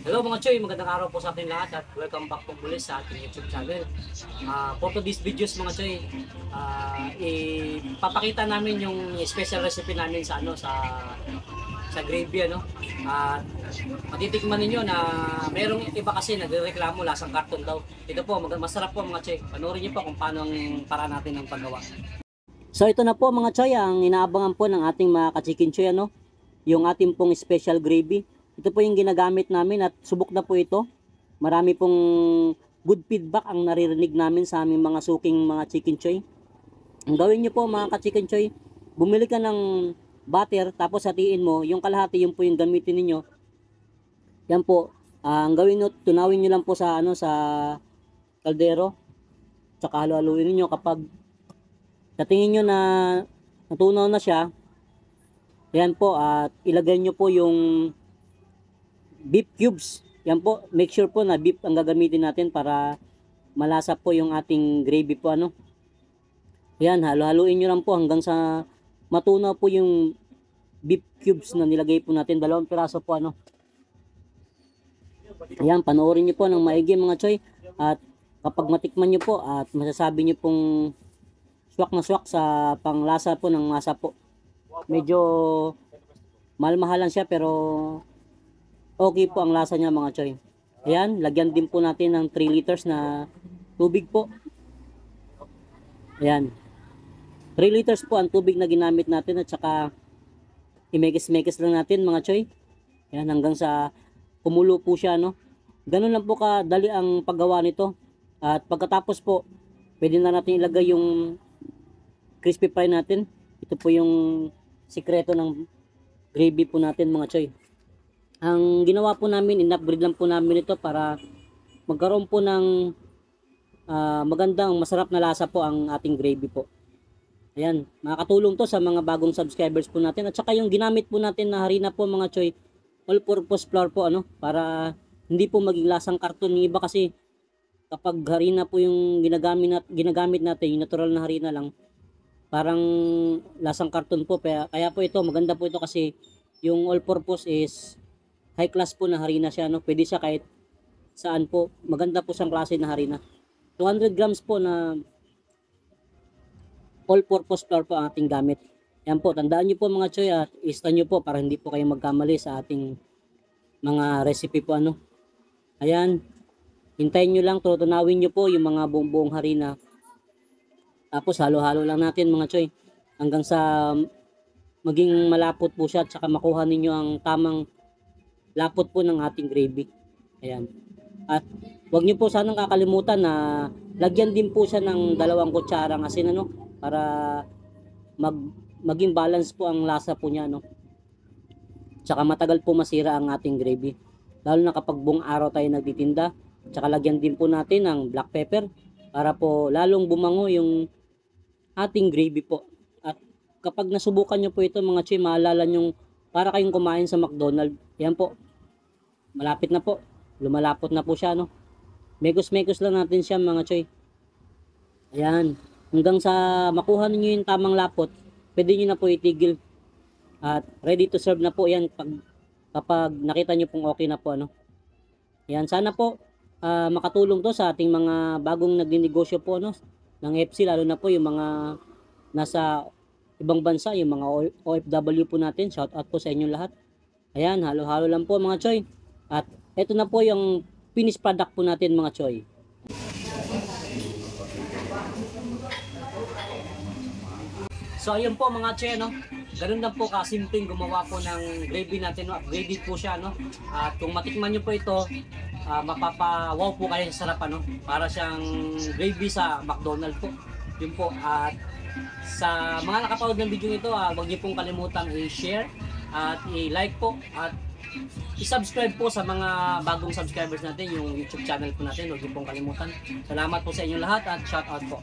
Hello mga Choy, magandang araw po sa ating lahat at welcome back po muli sa ating YouTube channel. For today's videos mga Choy, ipapakita namin yung special recipe namin sa sa gravy At matitikman ninyo na merong iba kasi nagrereklamo lasang karton daw. Ito po, masarap po mga Choy. Panoorin niyo po kung paano ang paraan natin ng paggawa. So ito na po mga Choy, ang inaabangan po ng ating mga ka-chicken Choy yung ating pong special gravy. Ito po yung ginagamit namin at subok na po ito. Marami pong good feedback ang naririnig namin sa aming mga suking mga chicken choy. Ang gawin nyo po mga ka-chicken choy, bumili ka ng butter tapos hatiin mo, yung kalahati yung po yung gamitin niyo. Yan po, ang gawin nyo, tunawin nyo lang po sa sa kaldero. Tsaka halo-haluin niyo kapag sa tingin nyo na natunaw na siya. Yan po, at ilagay nyo po yung beef cubes. Yan po, make sure po na beef ang gagamitin natin para malasa po yung ating gravy po Yan, halo-haluin nyo lang po hanggang sa matunaw po yung beef cubes na nilagay po natin. 2 piraso po Yan, panoorin nyo po ng maigi mga choy. At kapag matikman nyo po at masasabi nyo pong swak na swak sa panglasa po ng masa po. Medyo mahal-mahalan siya pero okay po ang lasa niya mga choy. Ayan, lagyan din po natin ng 3 liters na tubig po. Ayan. 3 liters po ang tubig na ginamit natin at saka imekis-mekis lang natin mga choy. Ayan, hanggang sa kumulo po siya Ganun lang po kadali ang paggawa nito. At pagkatapos po, pwede na natin ilagay yung crispy fry natin. Ito po yung sikreto ng gravy po natin mga choy. Ang ginawa po namin, in-upgrade lang po namin ito para magkaroon po ng magandang, masarap na lasa po ang ating gravy po. Ayan, makakatulong to sa mga bagong subscribers po natin. At saka yung ginamit po natin na harina po mga choy, all-purpose flour po para hindi po maging lasang karton. Yung iba kasi kapag harina po yung ginagamit natin, yung natural na harina lang, parang lasang karton po. Kaya po ito, maganda po ito kasi yung all-purpose is high class po na harina siya Pwede siya kahit saan po. Maganda po siyang klase na harina. 200 grams po na all-purpose flour po ang ating gamit. Yan po, tandaan niyo po mga choy at i-sta niyo po para hindi po kayo magkamali sa ating mga recipe po Ayan. Hintayin niyo lang, tutunawin niyo po yung mga buong harina. Tapos halo-halo lang natin mga choy hanggang sa maging malapot po siya at saka makuha ninyo ang tamang lapot po ng ating gravy. Ayan. At wag niyo po sanang kakalimutan na lagyan din po siya ng 2 kutsarang asin para maging balance po ang lasa po niya Tsaka matagal po masira ang ating gravy. Lalo na kapag buong araw tayo nagtitinda. Tsaka lagyan din po natin ng black pepper para po lalong bumango yung ating gravy po. At kapag nasubukan niyo po ito mga choy, maalala niyo para kayong kumain sa McDonald's. Yan po. Malapit na po. Lumalapot na po siya Mekos-mekos lang natin siya mga choy. Ayan. Hanggang sa makuha niyo yung tamang lapot, pwede niyo na po itigil. At ready to serve na po yan kapag nakita niyo pong okay na po Ayan. Sana po makatulong to sa ating mga bagong nagninegosyo po ng FC, lalo na po yung mga nasa ibang bansa, yung mga OFW po natin. Shout out po sa inyo lahat. Ayan, halo-halo lang po mga choy. At ito na po yung finished product po natin mga choy. So ayun po mga choy Ganun lang po kasimpleng gumawa po ng gravy natin Upgraded po siya At kung matikman nyo po ito, mapapawaw po kayo sa sarap Para siyang gravy sa McDonald's po. Yun po. At sa mga nakapanood ng video nito, huwag niyo pong kalimutang i-share at i-like po at i-subscribe po sa mga bagong subscribers natin, yung YouTube channel po natin. Huwag niyo pong kalimutan. Salamat po sa inyo lahat at shout out po.